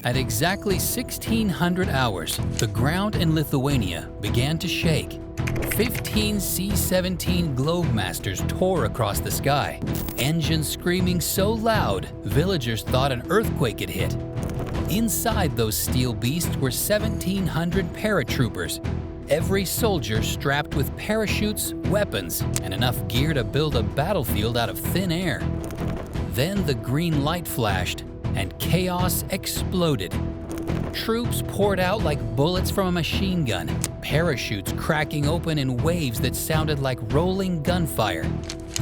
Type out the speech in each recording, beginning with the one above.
At exactly 1600 hours, the ground in Lithuania began to shake. 15 C-17 Globemasters tore across the sky, engines screaming so loud, villagers thought an earthquake had hit. Inside those steel beasts were 1,700 paratroopers, every soldier strapped with parachutes, weapons, and enough gear to build a battlefield out of thin air. Then the green light flashed, and chaos exploded. Troops poured out like bullets from a machine gun, parachutes cracking open in waves that sounded like rolling gunfire.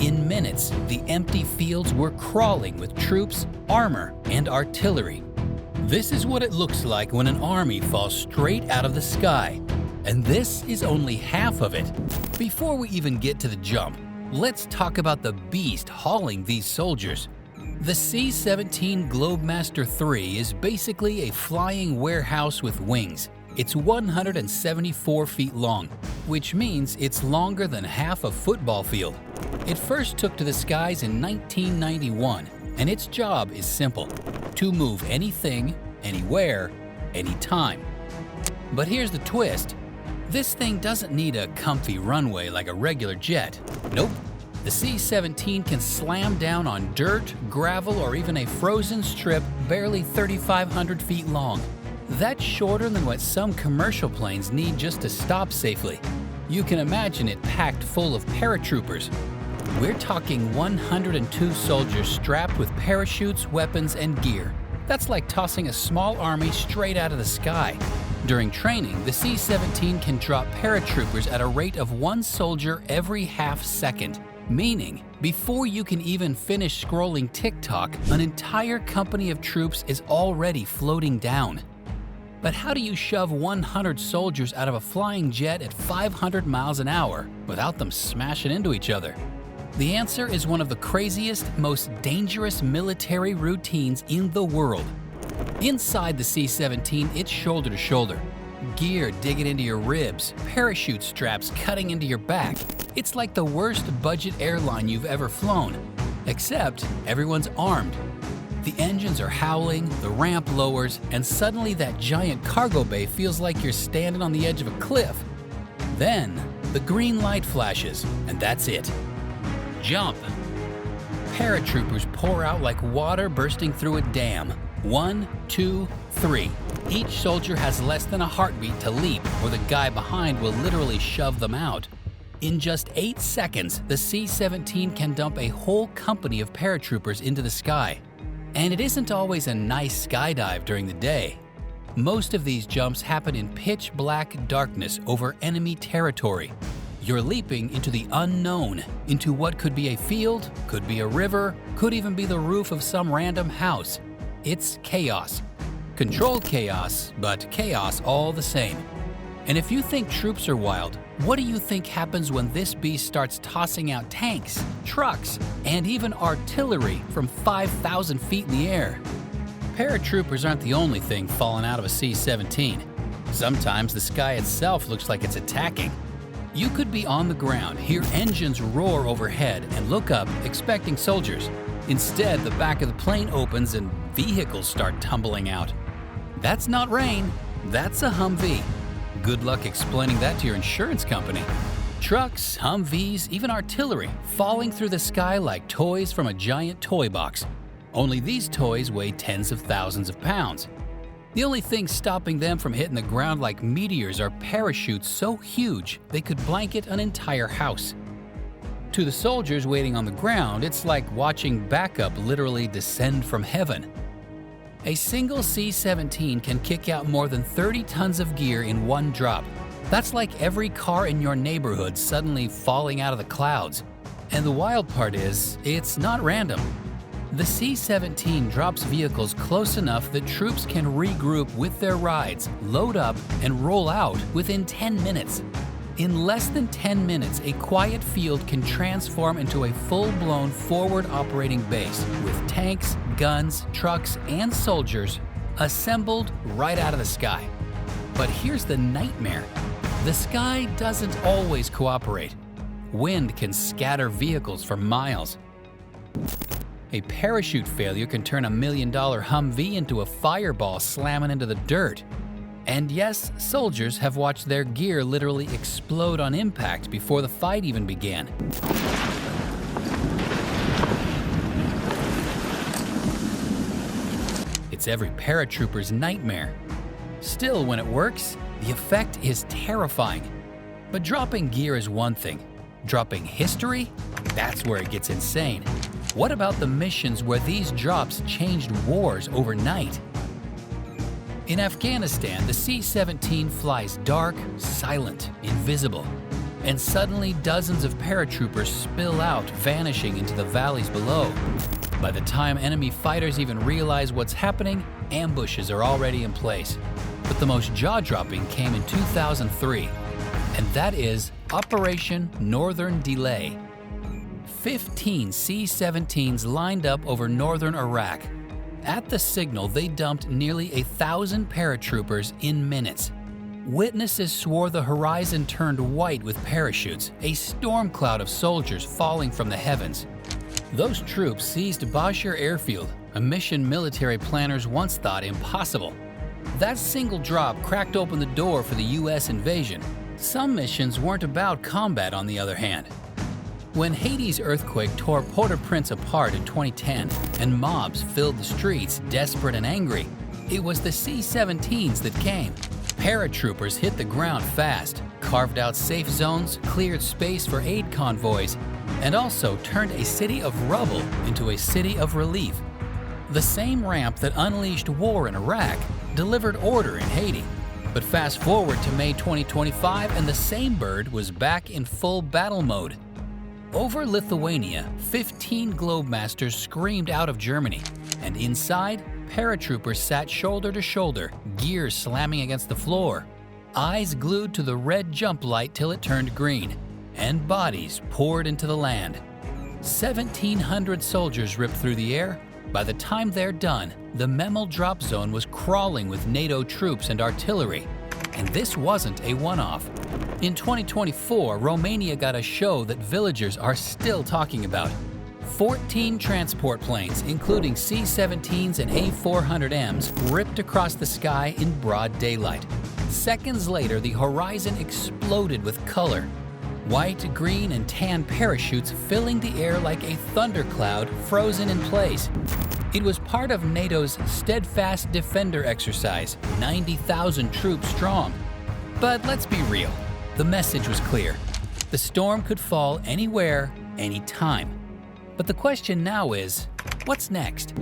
In minutes, the empty fields were crawling with troops, armor, and artillery. This is what it looks like when an army falls straight out of the sky. And this is only half of it. Before we even get to the jump, let's talk about the beast hauling these soldiers. The C-17 Globemaster III is basically a flying warehouse with wings. It's 174 feet long, which means it's longer than half a football field. It first took to the skies in 1991, and its job is simple: to move anything, anywhere, anytime. But here's the twist. This thing doesn't need a comfy runway like a regular jet. Nope. The C-17 can slam down on dirt, gravel, or even a frozen strip barely 3,500 feet long. That's shorter than what some commercial planes need just to stop safely. You can imagine it packed full of paratroopers. We're talking 102 soldiers strapped with parachutes, weapons, and gear. That's like tossing a small army straight out of the sky. During training, the C-17 can drop paratroopers at a rate of one soldier every half second. Meaning, before you can even finish scrolling TikTok, an entire company of troops is already floating down. But how do you shove 100 soldiers out of a flying jet at 500 miles an hour without them smashing into each other? The answer is one of the craziest, most dangerous military routines in the world. Inside the C-17, it's shoulder to shoulder. Gear digging into your ribs, parachute straps cutting into your back. It's like the worst budget airline you've ever flown, except everyone's armed. The engines are howling, the ramp lowers, and suddenly that giant cargo bay feels like you're standing on the edge of a cliff. Then, the green light flashes, and that's it. Jump! Paratroopers pour out like water bursting through a dam. 1, 2, 3. Each soldier has less than a heartbeat to leap, or the guy behind will literally shove them out. In just 8 seconds, the C-17 can dump a whole company of paratroopers into the sky. And it isn't always a nice skydive during the day. Most of these jumps happen in pitch black darkness over enemy territory. You're leaping into the unknown, into what could be a field, could be a river, could even be the roof of some random house. It's chaos. Controlled chaos, but chaos all the same. And if you think troops are wild, what do you think happens when this beast starts tossing out tanks, trucks, and even artillery from 5,000 feet in the air? Paratroopers aren't the only thing falling out of a C-17. Sometimes the sky itself looks like it's attacking. You could be on the ground, hear engines roar overhead, and look up expecting soldiers. Instead, the back of the plane opens and vehicles start tumbling out. That's not rain, that's a Humvee. Good luck explaining that to your insurance company. Trucks, Humvees, even artillery falling through the sky like toys from a giant toy box. Only these toys weigh tens of thousands of pounds. The only thing stopping them from hitting the ground like meteors are parachutes so huge they could blanket an entire house. To the soldiers waiting on the ground, it's like watching backup literally descend from heaven. A single C-17 can kick out more than 30 tons of gear in one drop. That's like every car in your neighborhood suddenly falling out of the clouds. And the wild part is, it's not random. The C-17 drops vehicles close enough that troops can regroup with their rides, load up, and roll out within 10 minutes. In less than 10 minutes, a quiet field can transform into a full-blown forward operating base with tanks, guns, trucks, and soldiers assembled right out of the sky. But here's the nightmare. The sky doesn't always cooperate. Wind can scatter vehicles for miles. A parachute failure can turn a $1 million Humvee into a fireball slamming into the dirt. And yes, soldiers have watched their gear literally explode on impact before the fight even began. It's every paratrooper's nightmare. Still, when it works, the effect is terrifying. But dropping gear is one thing. Dropping history? That's where it gets insane. What about the missions where these drops changed wars overnight? In Afghanistan, the C-17 flies dark, silent, invisible. And suddenly dozens of paratroopers spill out, vanishing into the valleys below. By the time enemy fighters even realize what's happening, ambushes are already in place. But the most jaw-dropping came in 2003, and that is Operation Northern Delay. 15 C-17s lined up over northern Iraq. At the signal, they dumped nearly 1,000 paratroopers in minutes. Witnesses swore the horizon turned white with parachutes, a storm cloud of soldiers falling from the heavens. Those troops seized Bashir Airfield, a mission military planners once thought impossible. That single drop cracked open the door for the US invasion. Some missions weren't about combat, on the other hand. When Haiti's earthquake tore Port-au-Prince apart in 2010 and mobs filled the streets desperate and angry, it was the C-17s that came. Paratroopers hit the ground fast, carved out safe zones, cleared space for aid convoys, and also turned a city of rubble into a city of relief. The same ramp that unleashed war in Iraq delivered order in Haiti. But fast forward to May 2025 and the same bird was back in full battle mode. Over Lithuania, 15 Globemasters screamed out of Germany, and inside, paratroopers sat shoulder to shoulder, gear slamming against the floor, eyes glued to the red jump light till it turned green, and bodies poured into the land. 1,700 soldiers ripped through the air. By the time they're done, the Memel drop zone was crawling with NATO troops and artillery. And this wasn't a one-off. In 2024, Romania got a show that villagers are still talking about. 14 transport planes, including C-17s and A400Ms, ripped across the sky in broad daylight. Seconds later, the horizon exploded with color. White, green, and tan parachutes filling the air like a thundercloud frozen in place. It was part of NATO's Steadfast Defender exercise, 90,000 troops strong. But let's be real, the message was clear. The storm could fall anywhere, anytime. But the question now is, what's next?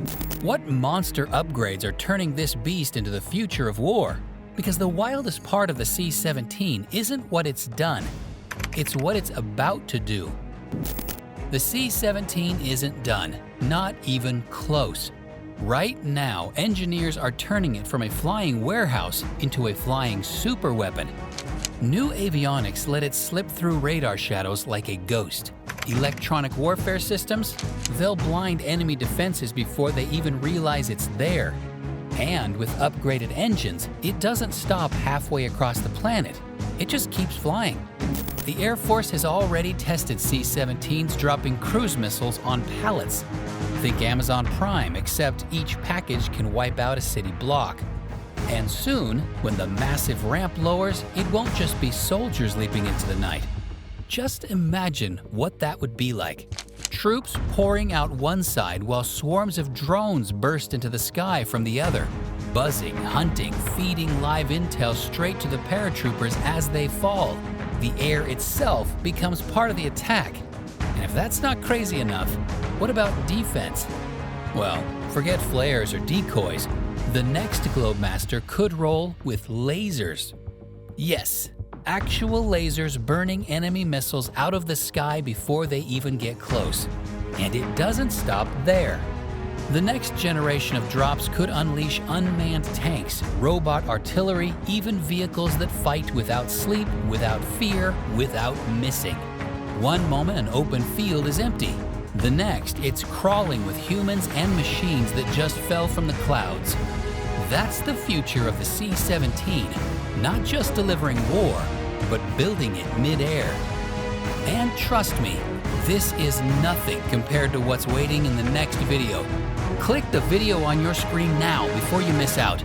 What monster upgrades are turning this beast into the future of war? Because the wildest part of the C-17 isn't what it's done, it's what it's about to do. The C-17 isn't done, not even close. Right now, engineers are turning it from a flying warehouse into a flying superweapon. New avionics let it slip through radar shadows like a ghost. Electronic warfare systems? They'll blind enemy defenses before they even realize it's there. And with upgraded engines, it doesn't stop halfway across the planet. It just keeps flying. The Air Force has already tested C-17s dropping cruise missiles on pallets. Think Amazon Prime, except each package can wipe out a city block. And soon, when the massive ramp lowers, it won't just be soldiers leaping into the night. Just imagine what that would be like. Troops pouring out one side while swarms of drones burst into the sky from the other, buzzing, hunting, feeding live intel straight to the paratroopers as they fall. The air itself becomes part of the attack. And if that's not crazy enough, what about defense? Well, forget flares or decoys. The next Globemaster could roll with lasers. Yes, actual lasers burning enemy missiles out of the sky before they even get close. And it doesn't stop there. The next generation of drops could unleash unmanned tanks, robot artillery, even vehicles that fight without sleep, without fear, without missing. One moment an open field is empty. The next, it's crawling with humans and machines that just fell from the clouds. That's the future of the C-17, not just delivering war, but building it mid-air. And trust me, This is nothing compared to what's waiting in the next video. Click the video on your screen now before you miss out.